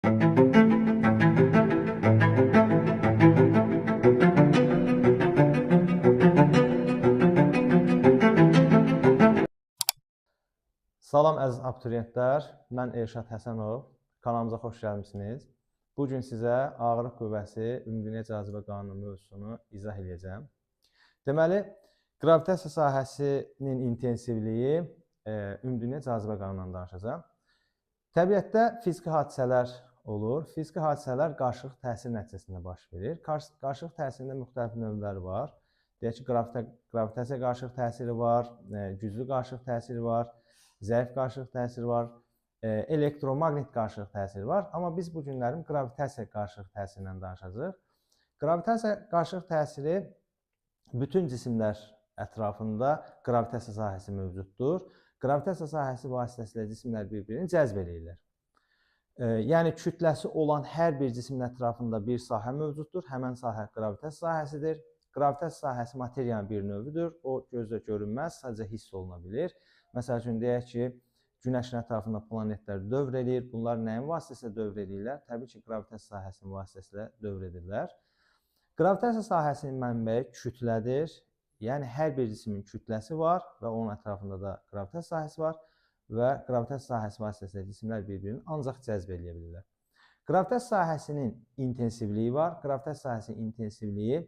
Salam əziz abituriyentlər, mən Elşad Həsənov, kanalımıza xoş gəlmişsiniz. Bugün sizə ağırlıq qüvvəsi ümumdünya cazibə qanunu mövzusunu izah edəcəm. Deməli, qravitasiya sahəsinin intensivliyi ümumdünya cazibə qanunundan danışacağım. Təbiətdə fiziki hadisələr olur. Fiziki hadisələr qarşılıq təsir nəticəsində baş verir. Qarşılıq təsirində müxtəlif növləri var. Deyək ki, qravitasiya qarşılıq təsiri var, güclü qarşılıq təsiri var, zəif qarşılıq təsiri var, elektromaqnit qarşılıq təsiri var. Amma biz bu günlərim qravitasiya qarşılıq təsirindən danışacağıq. Qravitasiya qarşılıq təsiri bütün cisimlər ətrafında qravitasiya sahəsi mövcuddur. Qravitasiya sahəsi vasitəsilə cisimlər bir-birini cəzb edirlər. Yəni, kütləsi olan hər bir cismin ətrafında bir sahə mövcuddur. Həmən sahə qravitasiya sahəsidir. Qravitasiya sahəsi materiyanın bir növüdür. O, gözlə görünməz, sadəcə hiss oluna bilir. Məsəl üçün, deyək ki, Günəşin ətrafında planetlər dövr edir. Bunlar nəyin vasitəsilə dövr edirlər? Təbii ki, qravitasiya sahəsinin vasitəsilə dövr edirlər. Qravitasiya sahəsinin mənbəyi kütlədir. Yəni, hər bir cismin kütləsi var və onun ətrafında da qravitasiya sahəsi var və qravitasiya sahəsi vasitəsilə cisimlər bir-birini ancaq cəzb edə bilirlər. Qravitasiya sahəsinin intensivliyi var. Qravitasiya sahəsinin intensivliyi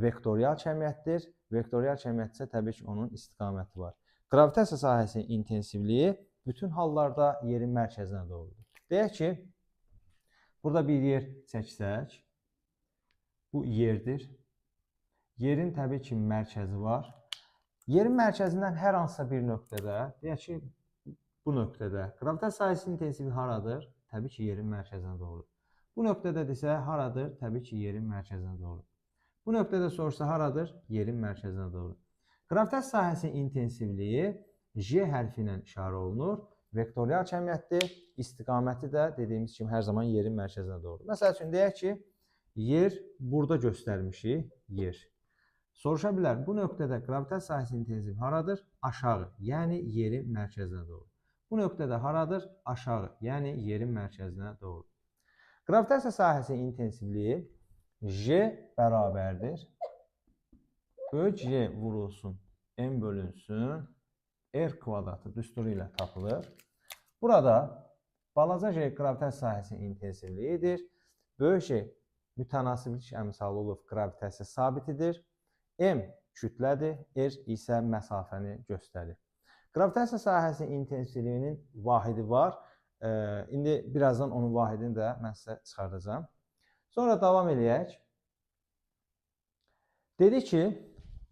vektorial kəmiyyətdir. Vektorial kəmiyyət isə təbii ki, onun istiqaməti var. Qravitasiya sahəsinin intensivliyi bütün hallarda yerin mərkəzinə doğrudur. Deyək ki, burada bir yer çəksək, bu yerdir. Yerin təbii ki, mərkəzi var. Yerin mərkəzindən hər hansısa bir nöqtədə, deyək ki, bu nöqtədə qravitasiya sahəsinin intensivliyi haradır? Təbii ki, yerin mərkəzinə doğrudur. Bu nöqtədə desə haradır? Təbii ki, yerin mərkəzinə doğrudur. Bu nöqtədə sorsa haradır? Yerin mərkəzinə doğrudur. Qravitasiya sahəsinin intensivliyi J hərfi ilə işarə olunur. Vektorial kəmiyyətdir. İstiqaməti də dediyimiz kimi hər zaman yerin mərkəzinə doğrudur. Məsəl üçün, deyək ki, yer burada göstərmişik, yer. Soruşa bilər, bu nöqtədə qravitasiya sahəsinin intensivliyi haradır? Aşağı, yəni yerin mərkəzinə doğru. Bu nöqtədə haradır? Aşağı, yəni yerin mərkəzinə doğru. Qravitasiya sahəsinin intensivliyi J bərabərdir. Böyük J vurulsun, M bölünsün, R kvadratı düsturu ilə tapılır. Burada balaca J qravitasiya sahəsinin intensivliyidir. Böyük J mütənasiblik əmsalı olub qravitasiya sabitidir. M kütlədir, R isə məsafəni göstərir. Qravitasiya sahəsinin intensivliyinin vahidi var. İndi birazdan onun vahidini də mən sizə çıxardacağım. Sonra davam edək. Dedik ki,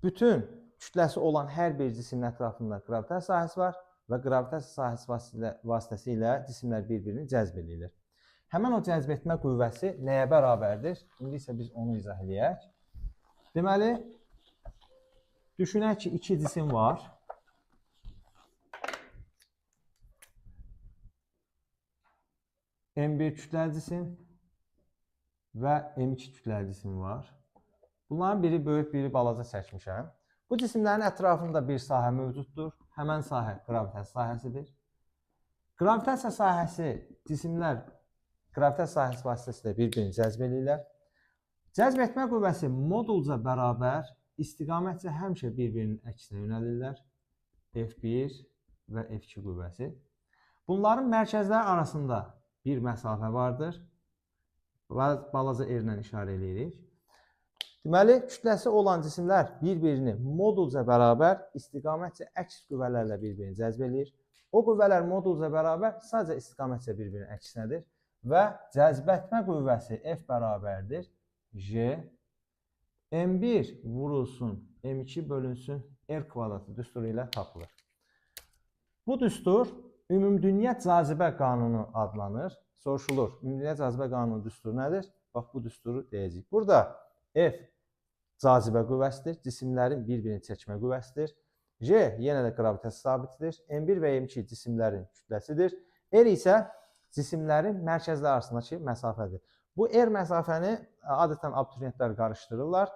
bütün kütləsi olan hər bir cismin ətrafında qravitasiya sahəsi var və qravitasiya sahəsi vasitəsilə cisimlər bir-birini cəzb edirlər. Həmən o cəzb etmə qüvvəsi nəyə bərabərdir? İndi isə biz onu izah edək. Deməli, düşünək ki, iki cisim var. M1 kütləli cisim və M2 kütləli cisim var. Bunların biri böyük, biri balaca çəkmişəm. Bu cisimlərin ətrafında bir sahə mövcuddur. Həmən sahə qravitasiya sahəsidir. Qravitasiya sahəsi, cisimlər qravitasiya sahəsi vasitəsilə bir-birini cəzb edirlər. Cəzb etmə qüvvəsi modulca bərabər, istiqamətcə həmişə bir-birinin əksinə yönəlirlər. F1 və F2 qüvvəsi. Bunların mərkəzləri arasında bir məsafə vardır. Balaca R ilə işarə edirik. Deməli, kütləsi olan cisimlər bir-birini modulca bərabər, istiqamətcə əks qüvvələrlə bir-birini cəzb edir. O qüvvələr modulca bərabər, sadəcə istiqamətcə bir-birinin əksinədir və cəzbətmə qüvvəsi F bərabərdir J, M1 vurulsun, M2 bölünsün, R kvadratı düsturu ilə tapılır. Bu düstur ümumdünya cazibə qanunu adlanır. Soruşulur, ümumdünya cazibə qanunu düsturu nədir? Bax, bu düsturu deyəcəyik. Burada F cazibə qüvvəsidir, cisimlərin bir-birini çəkmə qüvvəsidir. J yenə də qravitasiya sabitidir. M1 və M2 cisimlərin kütləsidir. R isə cisimlərin mərkəzləri arasındakı məsafədir. Bu R məsafəni adətən abituriyentlər qarışdırırlar.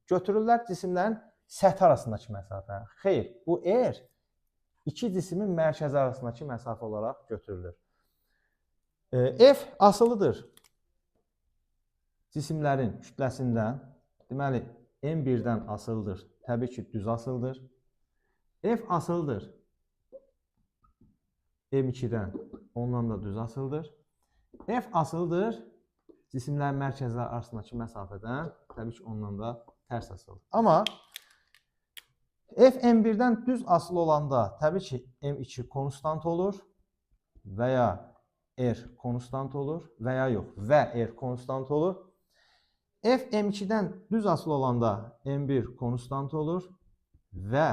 Götürürlər cisimlərin səthi arasındakı məsafə. Xeyr, bu R iki cismin mərkəzi arasındakı məsafə olaraq götürülür. F asılıdır cisimlərin kütləsindən. Deməli, M1-dən asılıdır. Təbii ki, düz asıldır. F asılıdır M2-dən, ondan da düz asıldır. F asılıdır cisimlərin mərkəzləri arasındakı məsafədən, təbii ki, ondan da tərs asıldır. Amma F M1-dən düz asılı olanda təbii ki, M2 konstant olur və ya R konstant olur və ya yox, və R konstant olur. F M2-dən düz asılı olanda M1 konstant olur və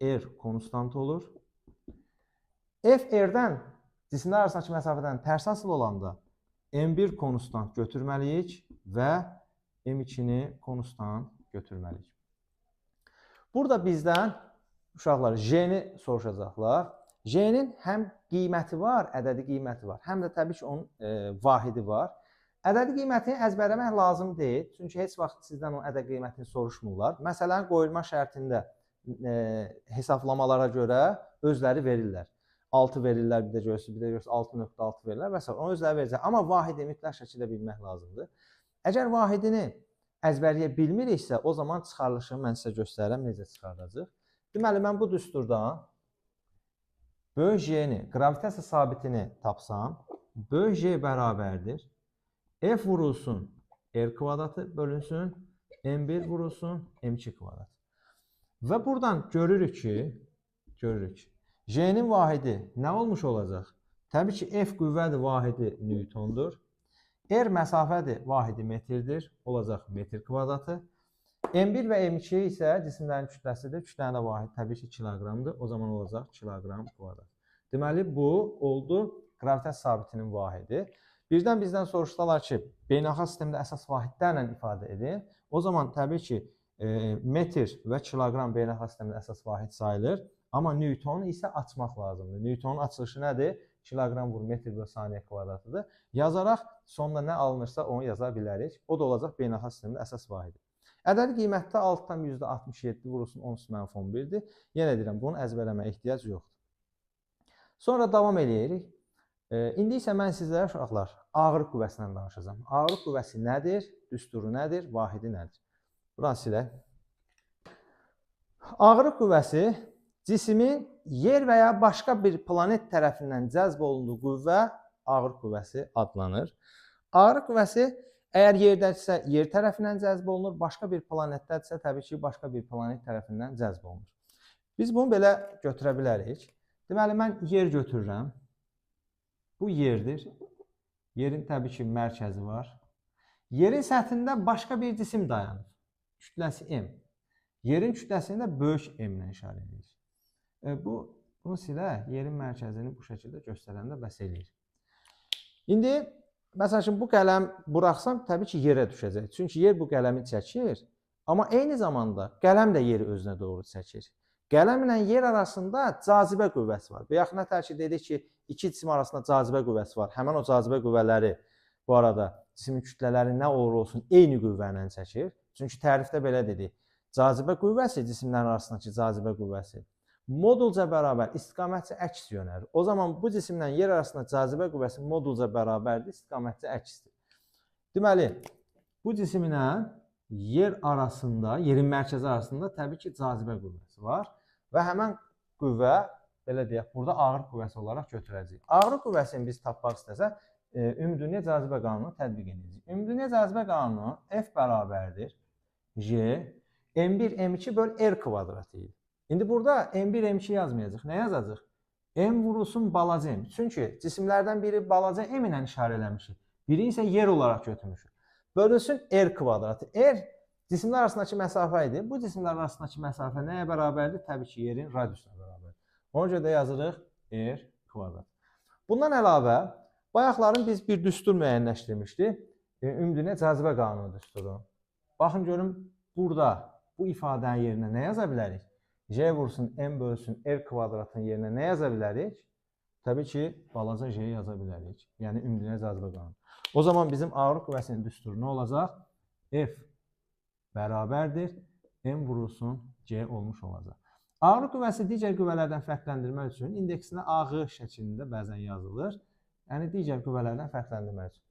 R konstant olur. F R-dən cisimlər arasındakı məsafədən tərs asılı olanda M1 konstant götürməliyik və M2-ni konstant götürməliyik. Burada bizdən uşaqlar J-ni soruşacaqlar. J-nin həm qiyməti var, ədədi qiyməti var, həm də təbii ki, onun vahidi var. Ədədi qiymətini əzbərləmək lazım deyil, çünki heç vaxt sizdən onun ədədi qiymətini soruşmurlar. Məsələn, qoyulma şərtində hesablamalara görə özləri verirlər. 6 verirlər, bir də görürsünüz 6.6 verirlər və s. Onu özləri verəcək. Amma vahidi mütləq şəkildə bilmək lazımdır. Əgər vahidini əzbərləyə bilmiriksə, o zaman çıxarılışı mən sizə göstərirəm, necə çıxardacaq. Deməli, mən bu düsturdan böyük J-ni, qravitasiya sabitini tapsam, böyük J bərabərdir. F vurulsun R kvadratı bölünsün, M1 vurulsun M2 kvadratı. Və buradan görürük ki, J-nin vahidi nə olmuş olacaq? Təbii ki, F qüvvədir, vahidi Newtondur. R məsafədir, vahidi metrdir, olacaq metr kvadratı. M1 və M2 isə cisimlərin kütləsidir. Kütlənin də vahidi təbii ki, kiloqramdır. O zaman olacaq kiloqram kvadrat. Deməli, bu oldu qravitasiya sabitinin vahidi. Birdən bizdən soruşdular ki, beynəlxalq sistemdə əsas vahidlərlə ifadə edin. O zaman təbii ki, metr və kiloqram beynəlxalq sistemdə əsas vahid sayılır. Amma Newtonu isə açmaq lazımdır. Newtonun açılışı nədir? Kiloqram vur metr bölü saniyə kvadratıdır. Yazaraq sonunda nə alınırsa onu yaza bilərik. O da olacaq beynəlxalq sistemdə əsas vahidi. Ədədi qiymətdə altdan %67 vurulsun 10-11-dir. Yenə deyirəm, bunu əzbərləməyə ehtiyac yoxdur. Sonra davam edirik. İndi isə mən sizlərə uşaqlar ağırlıq qüvvəsindən danışacağım. Ağırlıq qüvvəsi nədir? Düsturu nədir? Vahidi nədir? Buranı silək. Ağırlıq qüvvəsi cismin yer və ya başqa bir planet tərəfindən cəzb olunduğu qüvvə ağırlıq qüvvəsi adlanır. Ağırlıq qüvvəsi əgər yerdədirsə yer tərəfindən cəzb olunur, başqa bir planetdədirsə təbii ki, başqa bir planet tərəfindən cəzb olunur. Biz bunu belə götürə bilərik. Deməli, mən yer götürürəm. Bu yerdir. Yerin təbii ki, mərkəzi var. Yerin səthində başqa bir cisim dayanır. Kütləsi M. Yerin kütləsini də böyük M-lə işarə edirik. Bunu silək, yerin mərkəzini bu şəkildə göstərəndə bəs eləyir. İndi, məsəl üçün, bu qələm buraxsam, təbii ki, yerə düşəcək. Çünki yer bu qələmi çəkir, amma eyni zamanda qələm də yeri özünə doğru çəkir. Qələm ilə yer arasında cazibə qüvvəsi var. Bu yaxına tərkib dedik ki, iki cisim arasında cazibə qüvvəsi var. Həmən o cazibə qüvvələri bu arada cismin kütlələri nə olur olsun eyni qüvvə ilə çəkir. Çünki tərifdə belə dedik. Cazibə qüvvəsi cisimlərin arasındakı cazibə qüvvəsi modulca bərabər, istiqamətcə əks yönəlir. O zaman bu cisimlə yer arasında cazibə qüvvəsi modulca bərabərdir, istiqamətcə əksdir. Deməli, bu cisimlə yer arasında, yerin mərkəzi arasında təbii ki, cazibə qüvvəsi var və həmən qüvvə, belə deyək, burada ağırlıq qüvvəsi olaraq götürəcəyik. Ağırlıq qüvvəsini biz tapmaq istəsək, ümumdünya cazibə qanunu tətbiq edəcəyik. Ümumdünya cazibə qanunu F bərabərdir J, M1, M2 böl R kvadratı idi. İndi burada M1, M2 yazmayacaq. Nə yazacaq? M vurulsun balaca M. Çünki cisimlərdən biri balaca M ilə işarə eləmişik. Biri isə yer olaraq götürmüşük. Bölünsün R kvadratı. R cisimlər arasındakı məsafə idi. Bu cisimlər arasındakı məsafə nəyə bərabərdir? Təbii ki, yerin radiusuna bərabərdir. Ona görə də yazırıq R kvadrat. Bundan əlavə, bayaqların biz bir düstur müəyyənləşdirmişdik. Ümumdünya cazibə qanunu düsturu. Baxın görün, burada bu ifadənin yerinə nə yaza bilərik? J vursun, M bölsün, R kvadratın yerinə nə yaza bilərik? Təbii ki, balaca J yaza bilərik. Yəni, ümumdünya cazibə qanunu. O zaman bizim ağırlıq qüvvəsinin düsturu nə olacaq? F bərabərdir, M vurulsun, C olmuş olacaq. Ağırlıq qüvvəsi digər qüvvələrdən fərqləndirmək üçün indeksinə AQ şəklində bəzən yazılır. Yəni digər qüvvələrdən fərqləndirmək üçün.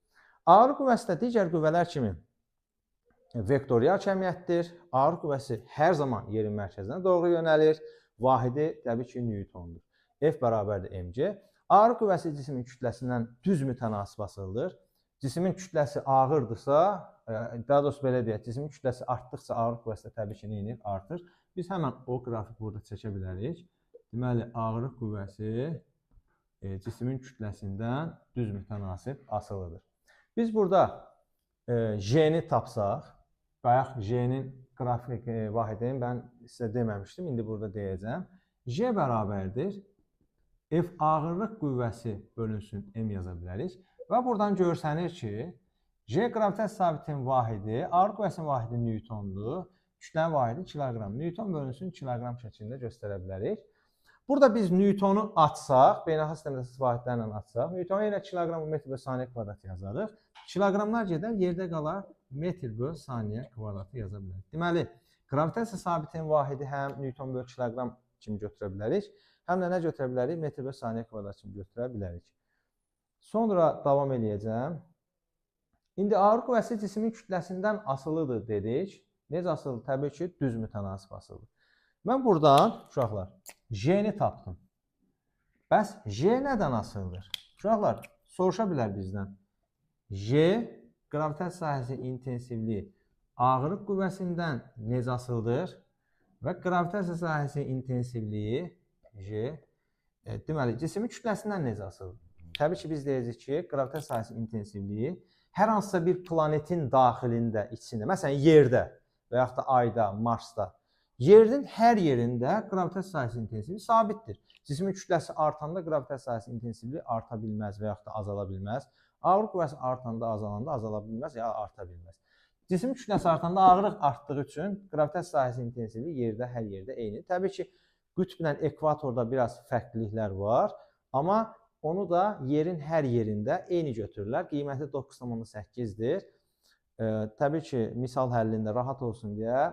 Ağırlıq qüvvəsi də digər qüvvələr kimi vektorial cəmiyyətdir. Ağırlıq qüvvəsi hər zaman yerin mərkəzinə doğru yönəlir. Vahidi təbii ki, Newtondur. F bərabərdir mc. Ağırlıq qüvvəsi cismin kütləsindən düz mütənasib asılıdır. Cismin kütləsi ağırdırsa, daha doğrusu belə deyək, cismin kütləsi artdıqca ağırlıq qüvvəsi də təbii ki, neyinir? Artır. Biz həmən o qrafik burada çəkə bilərik. Deməli, ağırlıq qüvvəsi cismin kütləsindən düz mütənasib asılıdır. Biz burada J-ni tapsaq, bayaq J-nin qrafik vahidini mən sizə deməmişdim, indi burada deyəcəm. J bərabərdir F ağırlıq qüvvəsi bölünsün M yaza bilərik. Və buradan görsənir ki, J qravitasiya sabitinin vahidi, ağırlıq qüvvəsinin vahidi Newtondur, kütlənin vahidi kiloqram. Newton bölünsün kiloqram şəklində göstərə bilərik. Burada biz Newtonu açsaq, beynəlxalq sistemdə vahidlərlə açsaq, Newtonu yenə kiloqram metr bölü saniyə kvadrat yazarıq. Kiloqramlar gedər, yerdə qalar metr bölü saniyə kvadratı yaza bilərik. Deməli, qravitasiya sabitinin vahidi həm Newton bölü kiloqram kimi götürə bilərik, həm də nə götürə bilərik? Metr bölü saniyə kvadrat kimi götürə bilərik. Sonra davam edəcəm. İndi ağırlıq qüvvəsi cismin kütləsindən asılıdır dedik. Necə asılıdır? Təbii ki, düz mütənasib asılıdır. Mən buradan, uşaqlar, J-ni tapdım. Bəs J nədən asılıdır? Uşaqlar, soruşa bilər bizdən. J, qravitasiya sahəsinin intensivliyi ağırlıq qüvvəsindən necə asılıdır? Və qravitasiya sahəsinin intensivliyi J, deməli, cismin kütləsindən necə asılıdır? Təbii ki, biz deyəcəyik ki, gravitasiya sahəsinin intensivliyi hər hansısa bir planetin daxilində, içində, məsələn, yerdə və yaxud da ayda, Marsda, yerin hər yerində qravitasiya sahəsinin intensivliyi sabitdir. Cismin kütləsi artanda qravitasiya sahəsinin intensivliyi arta bilməz və yaxud da azala bilməz. Ağırlıq qüvvəsi artanda, azalanda azala bilməz ya arta bilməz. Cismin kütləsi artanda ağırlıq artdığı üçün qravitasiya sahəsinin intensivliyi yerdə, hər yerdə eynidir. Təbii ki, qütblə ekvatorda biraz fərqliliklər var, amma onu da yerin hər yerində eyni götürürlər. Qiyməti 9,8-dir. Təbii ki, misal həllində rahat olsun deyə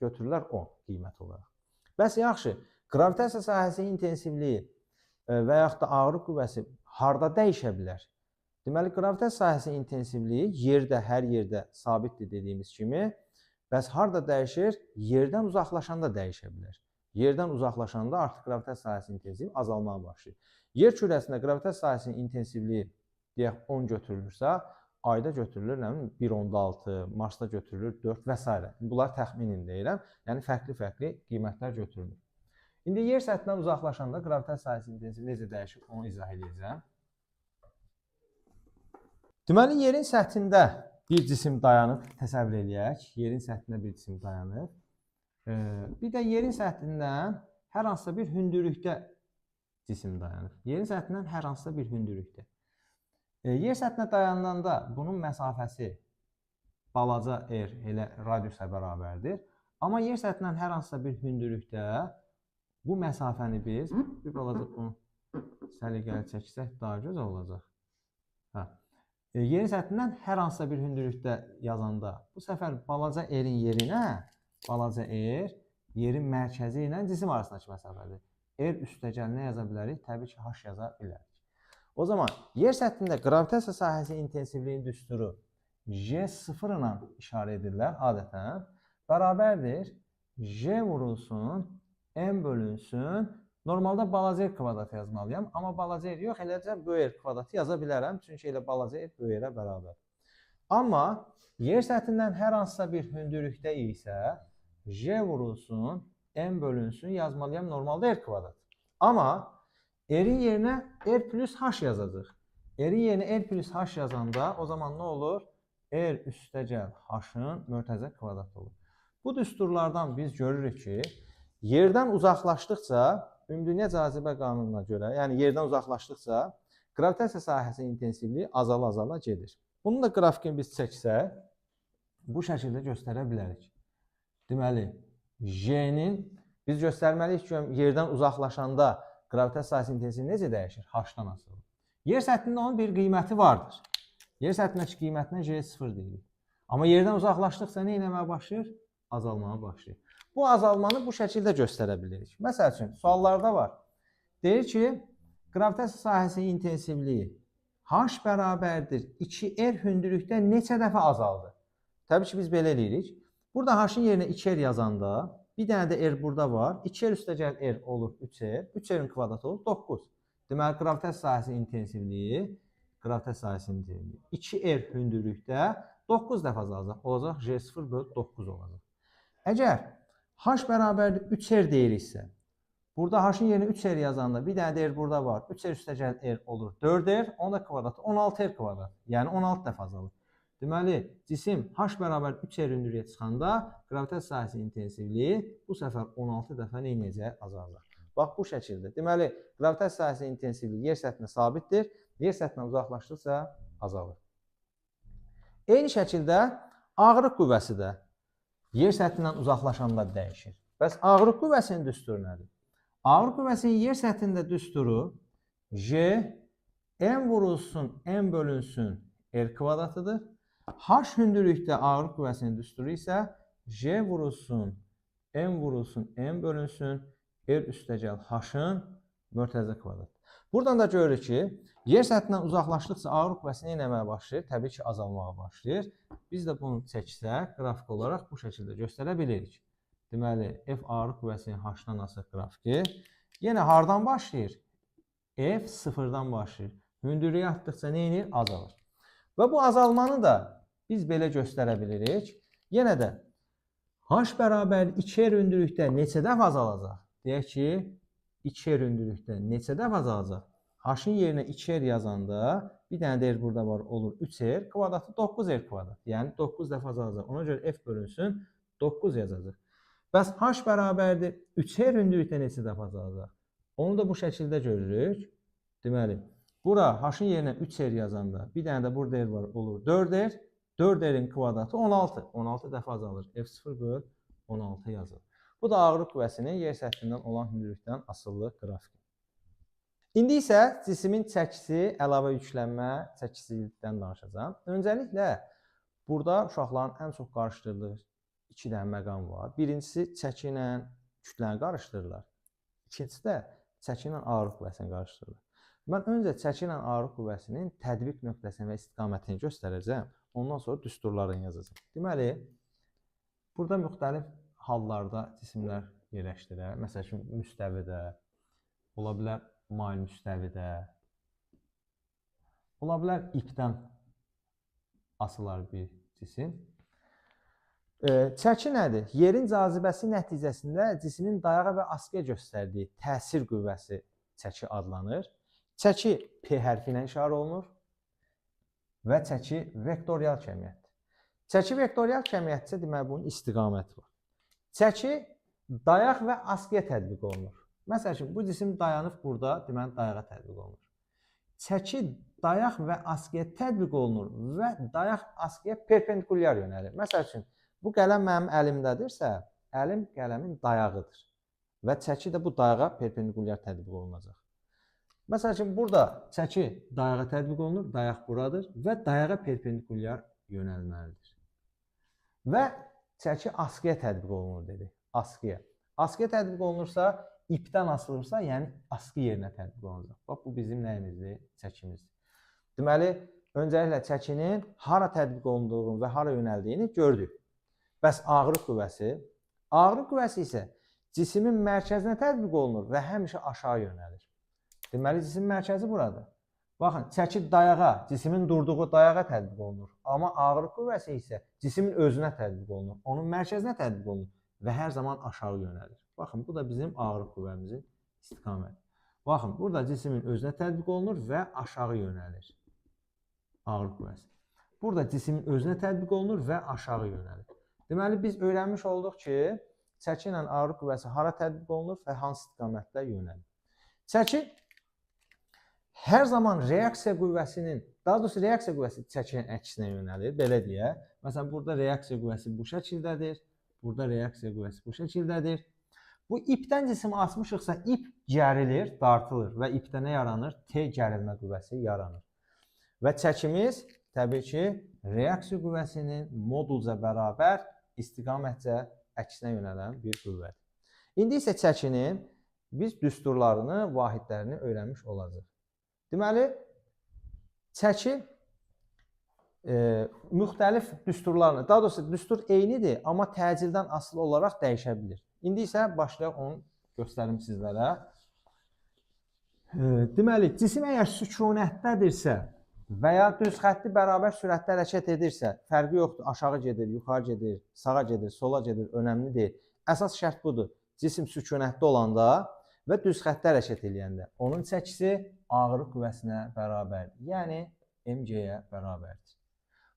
götürürlər 10 qiymət olaraq. Bəs yaxşı, qravitasiya sahəsinin intensivliyi və yaxud da ağırlıq qüvvəsi harda dəyişə bilər? Deməli, qravitasiya sahəsinin intensivliyi yerdə, hər yerdə sabitdir dediyimiz kimi, bəs harda dəyişir? Yerdən uzaqlaşanda dəyişə bilər. Yerdən uzaqlaşanda artıq qravitasiya sahəsinin intensivliyi azalmağa başlayır. Yer kürəsində qravitasiya sahəsinin intensivliyi deyək 10 götürülürsə, ayda götürülür 1,6, Marsda götürülür 4 və s. Bunlar təxminin deyirəm, yəni fərqli-fərqli qiymətlər götürülür. İndi yer səthindən uzaqlaşanda qravitasiya sahəsinin intensivliyi necə dəyişir, onu izah edəcəm. Deməli, yerin səthində bir cisim dayanıb, təsəvvür eləyək. Yerin səthində bir cisim dayanıb. Bir də yerin səthindən hər hansısa bir hündürlükdə cisim dayanır. Yerin səthindən hər hansısa bir hündürlükdə. Yer səthinə dayananda bunun məsafəsi balaca r elə radiusa bərabərdir. Amma yer səthindən hər hansısa bir hündürlükdə bu məsafəni biz bir balaca bunu səliqəli çəksək daha gözəl olacaq. Yerin səthindən hər hansısa bir hündürlükdə yazanda bu səfər balaca r-in yerinə balaca r yerin mərkəzi ilə cisim arasındakı məsafədir. R üstəgəl nə yaza bilərik? Təbii ki, H yaza bilərik. O zaman yer səthində qravitasiya sahəsinin intensivliyinin düsturu J0 ilə işarə edirlər adətən. Bərabərdir J vurulsun, M bölünsün. Normalda balaca R kvadratı yazmalıyam, amma balaca R yox, eləcə böyük R kvadratı yaza bilərəm. Çünki elə balaca R böyük R-ə bərabər. Amma yer səthindən hər hansısa bir hündürlükdə isə J vurulsun, M bölünsün yazmalıyam normalda R kvadrat. Amma R-in yerinə R plus H yazacaq. R-in yerinə R plus H yazanda o zaman nə olur? R üstəgəl H-ın mörtəzə kvadratı olur. Bu düsturlardan biz görürük ki, yerdən uzaqlaşdıqca, ümumdünya cazibə qanununa görə, yəni yerdən uzaqlaşdıqca qravitasiya sahəsinin intensivliyi azala-azala gedir. Bunun da qrafikini biz çəksək, bu şəkildə göstərə bilərik. Deməli, J-nin biz göstərməliyik ki, yerdən uzaqlaşanda qravitasiya sahəsinin intensivliyi necə dəyişir? H-dan asılı. Yer səthində onun bir qiyməti vardır. Yer səthindəki qiymətinə J0 deyilir. Amma yerdən uzaqlaşdıqca nə etməyə başlayır? Azalmağa başlayır. Bu azalmanı bu şəkildə göstərə bilirik. Məsəl üçün, suallarda var. Deyir ki, qravitasiya sahəsinin intensivliyi H bərabərdir 2R hündürlükdə neçə dəfə azaldı? Təbii ki, biz belə eləyirik. Burada H-ın yerinə 2R yazanda, bir dənə də R burada var. 2R üstəgəl R olur 3R. 3R-in kvadratı olur 9. Deməli, qravitasiya sahəsinin intensivliyi 2R hündürlükdə 9 dəfə azalacaq. Olacaq J0/9 olacaq. Əgər H bərabərdir 3R deyiriksə, burada H-ın yerinə 3R yazanda, bir dənə də R burada var. 3R üstəgəl R olur 4R. Onun da kvadratı 16R kvadrat. Yəni 16 dəfə azalır. Deməli, cisim H bərabər 3R hündürlüyə çıxanda qravitasiya sahəsinin intensivliyi bu səfər 16 dəfə neynəyəcək? Azalacaq. Bax, bu şəkildə. Deməli, qravitasiya sahəsinin intensivliyi yer səthində sabitdir. Yer səthindən uzaqlaşdıqca azalır. Eyni şəkildə ağırlıq qüvvəsi də yer səthindən uzaqlaşanda dəyişir. Bəs ağırlıq qüvvəsinin düsturu nədir? Ağırlıq qüvvəsinin yer səthində düsturu J M vurulsun M bölünsün R kvadratıdır. H hündürlükdə ağırlıq qüvvəsinin düsturu isə J vurulsun M bölünsün R üstəgəl H-ın mörtəzə kvadratıdır. Buradan da görürük ki, yer səthindən uzaqlaşdıqca ağırlıq qüvvəsi nə etməyə başlayır? Təbii ki, azalmağa başlayır. Biz də bunu çəksək, qrafik olaraq bu şəkildə göstərə bilirik. Deməli, F ağırlıq qüvvəsinin H-dan asıq qrafiki. Yenə hardan başlayır? F sıfırdan başlayır. Hündürlüyə artdıqca nə edir? Azalır. Və bu azalmanı da biz belə göstərə bilirik. Yenə də H bərabər 2R hündürlükdə neçə dəfə azalacaq? Deyək ki, 2R hündürlükdə neçə dəfə azalacaq? H-ın yerinə 2R yazanda, bir dənə də R burada var, olur 3R, kvadratı 9R kvadrat. Yəni 9 dəfə azalacaq. Ona görə F bölünsün 9 yazacaq. Bəs H bərabərdir 3R hündürlükdə neçə dəfə azalacaq? Onu da bu şəkildə görürük. Deməli, bura H-ın yerinə 3R yazanda, bir dənə də burada R var, olur 4R. 4R-in kvadratı 16. 16 dəfə azalır. F0/16 yazılır. Bu da ağırlıq qüvvəsinin yer səthindən olan hündürlükdən asılı qrafiki. İndi isə cismin çəkisi, əlavə yüklənmə, çəkisizlikdən danışacağım. Öncəliklə, burada uşaqların ən çox qarışdırdığı 2 dənə məqam var. Birincisi, çəki ilə kütləni qarışdırırlar. İkincisi də, çəki ilə ağırlıq qüvvəsini qarışdırırlar. Mən öncə çəki ilə ağırlıq qüvvəsinin tətbiq nöqtəsini və istiqamətini göstərəcəm. Ondan sonra düsturlarını yazacağım. Deməli, burada müxtəlif hallarda cisimlər yerləşdirər. Məsəl üçün, müstəvidə, ola bilər mail müstəvidə, ola bilər ipdən asılar bir cisim. Çəki nədir? Yerin cazibəsi nəticəsində cismin dayağa və askıya göstərdiyi təsir qüvvəsi çəki adlanır. Çəki P hərfi ilə işarə olunur və çəki vektorial kəmiyyətdir. Çəki vektorial kəmiyyətdirsə, deməli, bunun istiqaməti var. Çəki dayaq və askıya tətbiq olunur. Məsəl üçün, bu cisim dayanıb burada, deməli, dayağa tətbiq olunur. Çəki dayaq və askıya tətbiq olunur və dayaq askıya perpendikulyar yönəlir. Məsəl üçün, bu qələm mənim əlimdədirsə, əlim qələmin dayağıdır və çəki də bu dayağa perpendikulyar tətbiq olunacaq. Məsəl üçün, burada çəki dayağa tətbiq olunur, dayaq buradır və dayağa perpendikulyar yönəlməlidir. Və çəki askıya tətbiq olunur dedik. Askıya. Askıya tətbiq olunursa, ipdən asılırsa, yəni askı yerinə tətbiq olunacaq. Bax, bu bizim nəyimizdir? Çəkimizdir. Deməli, öncəliklə çəkinin hara tətbiq olunduğunu və hara yönəldiyini gördük. Bəs ağırlıq qüvvəsi? Ağırlıq qüvvəsi isə cismin mərkəzinə tətbiq olunur və həmişə aşağı yönəlir. Deməli, cismin mərkəzi buradır. Baxın, çəki dayağa, cismin durduğu dayağa tətbiq olunur. Amma ağırlıq qüvvəsi isə cismin özünə tətbiq olunur. Onun mərkəzinə tətbiq olunur və hər zaman aşağı yönəlir. Baxın, bu da bizim ağırlıq qüvvəmizin istiqaməti. Baxın, burada cismin özünə tətbiq olunur və aşağı yönəlir. Ağırlıq qüvvəsi. Burada cismin özünə tətbiq olunur və aşağı yönəlir. Deməli, biz öyrənmiş olduq ki, çəki ilə ağırlıq qüvvəsi hara tətbiq olunur və hansı istiqamətdə yönəlir. Çəki hər zaman reaksiya qüvvəsinin, daha doğrusu reaksiya qüvvəsi çəkinin əksinə yönəlir, belə deyək. Məsələn, burada reaksiya qüvvəsi bu şəkildədir, burada reaksiya qüvvəsi bu şəkildədir. Bu ipdən cisim asmışıqsa, ip gərilir, dartılır və ipdə nə yaranır? T gərilmə qüvvəsi yaranır. Və çəkimiz, təbii ki, reaksiya qüvvəsinin modulca bərabər istiqamətcə əksinə yönələn bir qüvvədir. İndi isə çəkinin biz düsturlarını, vahidlərini öyrənmiş olacaq. Deməli, çəki müxtəlif düsturlarla, daha doğrusu düstur eynidir, amma təcildən asılı olaraq dəyişə bilir. İndi isə başlayaq onu göstərim sizlərə. Deməli, cisim əgər sükunətdədirsə və ya düz xətti bərabər sürətdə hərəkət edirsə, fərqi yoxdur, aşağı gedir, yuxarı gedir, sağa gedir, sola gedir, önəmli deyil. Əsas şərt budur, cisim sükunətdə olanda və düz xəttdə hərəkət edəndə onun çəkisi ağırlıq qüvvəsinə bərabərdir, yəni mg-yə bərabərdir.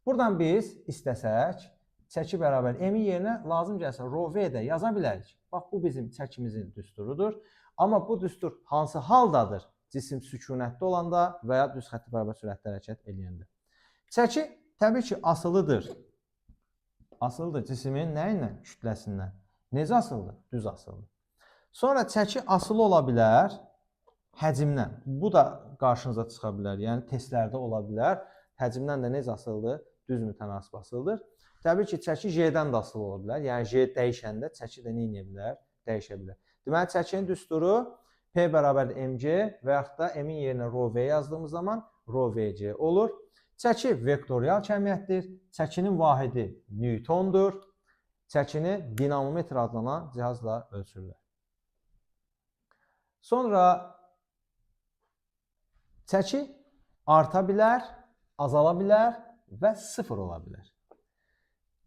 Buradan biz istəsək, çəki bərabər m-in yerinə lazım gəlsə ρv də yaza bilərik. Bax, bu bizim çəkimizin düsturudur. Amma bu düstur hansı haldadır? Cisim sükunətdə olanda və ya düz xətti bərabər sürətdə hərəkət edəndə. Çəki təbii ki, asılıdır. Asılıdır cisimin nə ilə? Kütləsindən. Necə asılıdır? Düz asılıdır. Sonra çəki asılı ola bilər həcmdən. Bu da qarşınıza çıxa bilər. Yəni testlərdə ola bilər. Həcmdən də necə asılıdır? Düz mütənasib asılıdır. Təbii ki, çəki J-dən də asılı ola bilər. Yəni J dəyişəndə çəki də nə edə bilər? Dəyişə bilər. Deməli, çəkinin düsturu P bərabərdir mg və yaxud da m-in yerinə ρv yazdığımız zaman ρvc olur. Çəki vektorial kəmiyyətdir. Çəkinin vahidi Newtondur. Çəkini dinamometr adlanan cihazla ölçürlər. Sonra çəki arta bilər, azala bilər və sıfır ola bilər.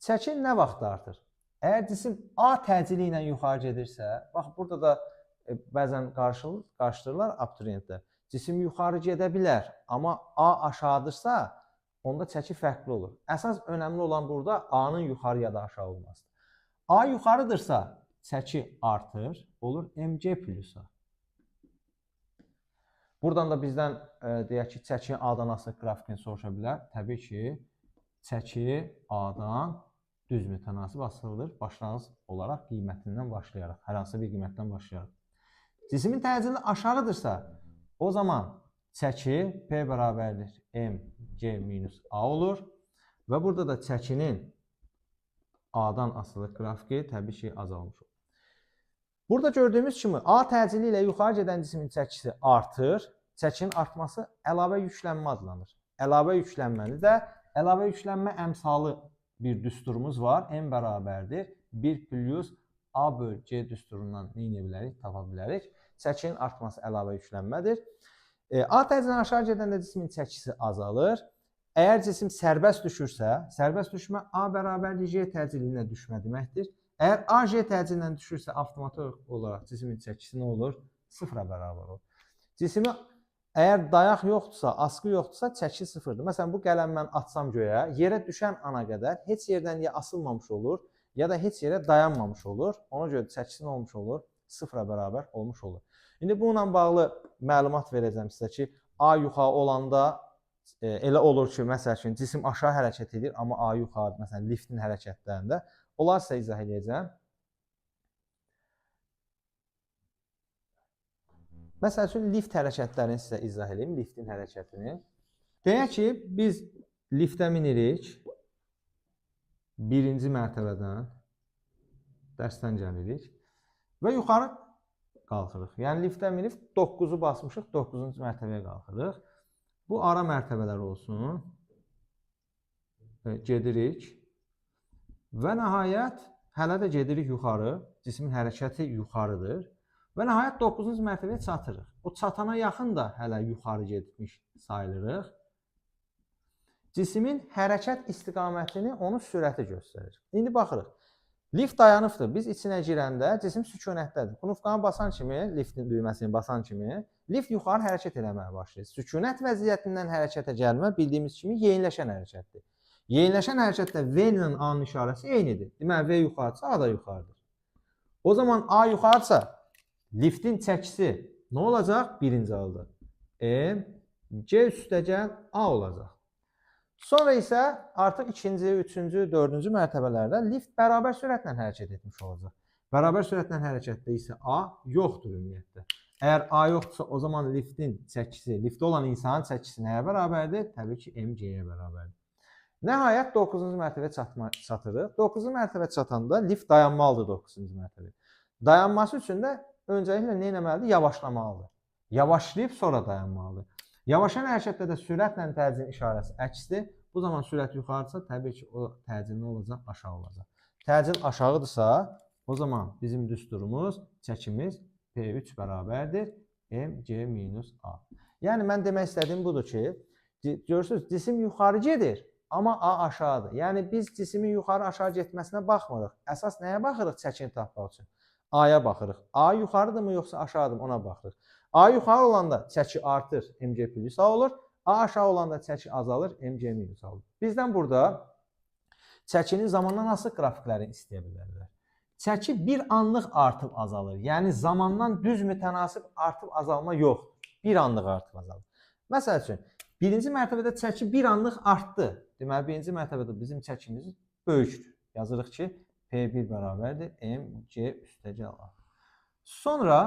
Çəki nə vaxt artır? Əgər cisim A təcili ilə yuxarı gedirsə, bax burada da bəzən qarşıdırlar abituriyentlər. Cisim yuxarı gedə bilər, amma A aşağıdırsa, onda çəki fərqli olur. Əsas önəmli olan burada A-nın yuxarı ya da aşağı olmasıdır. A yuxarıdırsa, çəki artır, olur mg plus A. Buradan da bizdən deyək ki, çəki A-dan asılı qrafikini soruşa bilər. Təbii ki, çəki A-dan düz mütənasib asılıdır. Başlanğıc olaraq qiymətindən başlayaraq, hər hansı bir qiymətdən başlayaraq. Cismin təcili aşağıdırsa, o zaman çəki P bərabərdir mg minus A olur və burada da çəkinin A-dan asılı qrafiki təbii ki, azalmış olur. Burada gördüyümüz kimi A təcili ilə yuxarı gedən cismin çəkisi artır. Çəkinin artması əlavə yüklənmə adlanır. Əlavə yüklənməni də əlavə yüklənmə əmsalı bir düsturumuz var. M bərabərdir 1 plus A bölü C düsturundan nə edə bilərik? Tapa bilərik. Çəkinin artması əlavə yüklənmədir. A təcilindən aşağı gedəndə cismin çəkisi azalır. Əgər cisim sərbəst düşürsə, sərbəst düşmə A bərabərdir J təcili ilə düşmə deməkdir. Əgər A J təcili ilə düşürsə, avtomatik olaraq cismin çəkisi nə olur? Sıfıra bərabər olur. Cisimi əgər dayaq yoxdursa, askı yoxdursa, çəki sıfırdır. Məsələn, bu qələm mən atsam göyə, yerə düşən ana qədər heç yerdən ya asılmamış olur, ya da heç yerə dayanmamış olur. Ona görə çəkisi nə olmuş olur? Sıfıra bərabər olmuş olur. İndi bununla bağlı məlumat verəcəm sizə ki, A yuxarı olanda elə olur ki, məsəl üçün, cisim aşağı hərəkət edir, amma A yuxarı, məsələn, liftin hərəkətlərində. Onlar sizə izah edəcəm. Məsəl üçün, lift hərəkətlərini sizə izah edeyim, liftin hərəkətini. Deyək ki, biz liftə minirik, birinci mərtəbədən, dərsdən gəlirik və yuxarı qalxırıq. Yəni, liftə minib 9-u basmışıq, 9-cu mərtəbəyə qalxırıq. Bu ara mərtəbələr olsun. Gedirik və nəhayət, hələ də gedirik yuxarı, cismin hərəkəti yuxarıdır. Və nəhayət 9-cu mərtəbəyə çatırıq. O çatana yaxın da hələ yuxarı getmiş sayılırıq. Cismin hərəkət istiqamətini onun sürəti göstərir. İndi baxırıq. Lift dayanıbdır. Biz içinə girəndə cisim sükunətdədir. Knopkanı basan kimi, liftin düyməsini basan kimi, lift yuxarı hərəkət eləməyə başlayır. Sükunət vəziyyətindən hərəkətə gəlmə bildiyimiz kimi yeniləşən hərəkətdir. Yeniləşən hərəkətdə V ilə A-nın işarəsi eynidir. Deməli, V yuxarıdırsa, A da yuxarıdır. O zaman A yuxarıdırsa, liftin çəkisi nə olacaq? Birinci halda M, C üstəgəl A olacaq. Sonra isə artıq ikinci, üçüncü, dördüncü mərtəbələrdə lift bərabər sürətlə hərəkət etmiş olacaq. Bərabər sürətlə hərəkətdə isə A yoxdur ümumiyyətlə. Əgər A yoxdursa, o zaman liftin çəkisi, liftdə olan insanın çəkisi nəyə bərabərdir? Təbii ki, mg-yə bərabərdir. Nəhayət 9-cu mərtəbəyə çatırıq. 9-cu mərtəbəyə çatanda lift dayanmalıdır 9-cu mərtəbəyə. Dayanması üçün də öncəliklə nə etməlidir? Yavaşlamalıdır. Yavaşlayıb sonra dayanmalıdır. Yavaşan hərəkətdə də sürətlə təcilin işarəsi əksdir. Bu zaman sürət yuxarıdırsa, təbii ki, o təcil nə olacaq? Aşağı olacaq. Təcil aşağıdırsa, o zaman bizim düsturumuz, çəkimiz P3 bərabərdir mc minus a. Yəni, mən demək istədiyim budur ki, görürsünüz, cisim yuxarı gedir, amma a aşağıdır. Yəni, biz cisimin yuxarı aşağı getməsinə baxmırıq. Əsas nəyə baxırıq çəkini tapmaq üçün? A-ya baxırıq. A yuxarıdırmı, yoxsa aşağıdırmı, ona baxırıq. A yuxarı olanda çəki artır, mc plus a olur. A aşağı olanda çəki azalır, mc minus a olur. Bizdən burada çəkinin zamandan asılı qrafiklərini istəyə bilərlər. Çəki bir anlıq artıb azalır. Yəni, zamandan düz mütənasib artıb azalma yoxdur. Bir anlıq artıb azalır. Məsəl üçün, birinci mərtəbədə çəki bir anlıq artdı. Deməli, birinci mərtəbədə bizim çəkimiz böyükdür. Yazırıq ki, P1 bərabərdir mc üstəgəl a. Sonra,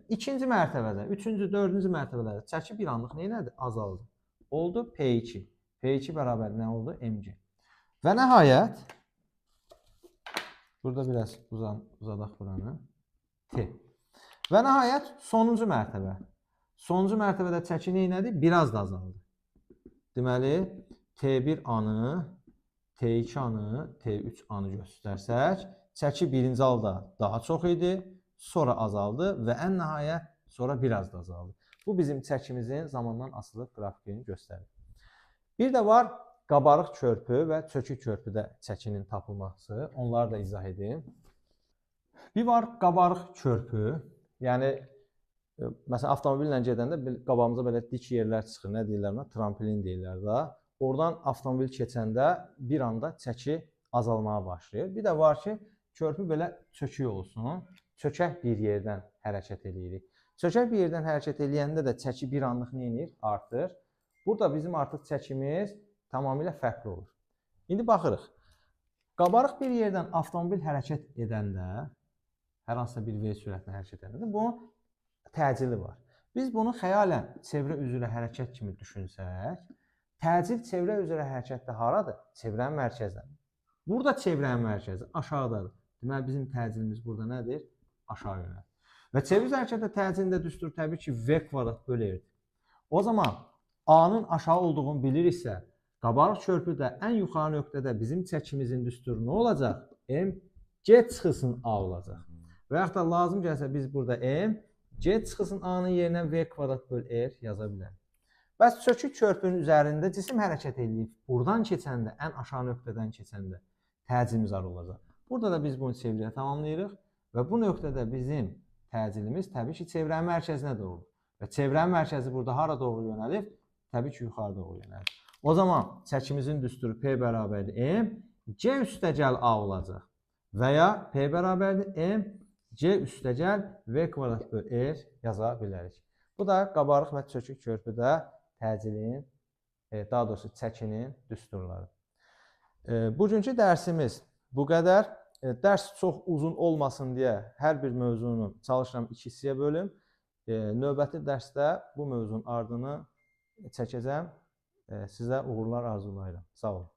ikinci mərtəbədə, üçüncü, dördüncü mərtəbələrdə çəki bir anlıq neynədir? Azaldı. Oldu P2. P2 bərabər nə oldu? Mc. Və nəhayət, burada biraz uzadaq buranı. T. Və nəhayət, sonuncu mərtəbə. Sonuncu mərtəbədə çəki neynədir? Biraz da azaldı. Deməli, T1 anı, T2 anı, T3 anı göstərsək, çəki birinci halda daha çox idi, sonra azaldı və ən nəhayət sonra biraz da azaldı. Bu bizim çəkimizin zamandan asılı qrafikini göstərir. Bir də var qabarıq körpü və çökük körpüdə çəkinin tapılması. Onları da izah edeyim. Bir var qabarıq körpü. Yəni, məsələn, avtomobillə gedəndə qabağımıza belə dik yerlər çıxır. Nə deyirlər ona? Tramplin deyirlər da. Oradan avtomobil keçəndə bir anda çəki azalmaya başlayır. Bir də var ki, körpü belə çökük olsun. Çökək bir yerdən hərəkət edirik. Çökək bir yerdən hərəkət edəndə də çəki bir anlıq nə edir? Artır. Burada bizim artıq çəkimiz tamamilə fərqli olur. İndi baxırıq. Qabarıq bir yerdən avtomobil hərəkət edəndə, hər hansısa bir V sürətlə hərəkət edəndə, bunun təcili var. Biz bunu xəyalən çevrə üzrə hərəkət kimi düşünsək, təcil çevrə üzrə hərəkətdə haradır? Çevrənin mərkəzdən. Burada çevrənin mərkəzi aşağıdadır. Deməli, bizim təcilimiz burada nədir? Aşağı yönəlir. Və çevre hərəkətdə təcilində düstur təbii ki, V kvadrat bölü R-dir. O zaman A-nın aşağı olduğunu biliriksə, qabarıq körpüdə ən yuxarı nöqtədə bizim çəkimizin düsturu nə olacaq? M, G çıxısın A olacaq. Və yaxud da lazım gəlsə biz burada M, G çıxısın A-nın yerinə V kvadrat bölü R yaza bilərik. Bəs çökük körpünün üzərində cisim hərəkət edib, buradan keçəndə, ən aşağı nöqtədən keçəndə təcilimiz ar olacaq. Burada da biz bunu çevrəyə tamamlayırıq və bu nöqtədə bizim təcilimiz təbii ki, çevrənin mərkəzinə doğru. Və çevrənin mərkəzi burada hara doğru yönəlib? Təbii ki, yuxarı doğru yönəlib. O zaman çəkimizin düsturu P bərabərdir M, C üstəgəl A olacaq. Və ya P bərabərdir M, C üstəgəl V kvadrat bölü R yaza bilərik. Bu da qabarıq və çökük körpüdə təcilin, daha doğrusu çəkinin düsturları. Bugünkü dərsimiz bu qədər. Dərs çox uzun olmasın deyə hər bir mövzunu çalışıram 2 hissəyə bölüm. Növbəti dərsdə bu mövzunun ardını çəkəcəm. Sizə uğurlar arzulayıram. Sağ olun.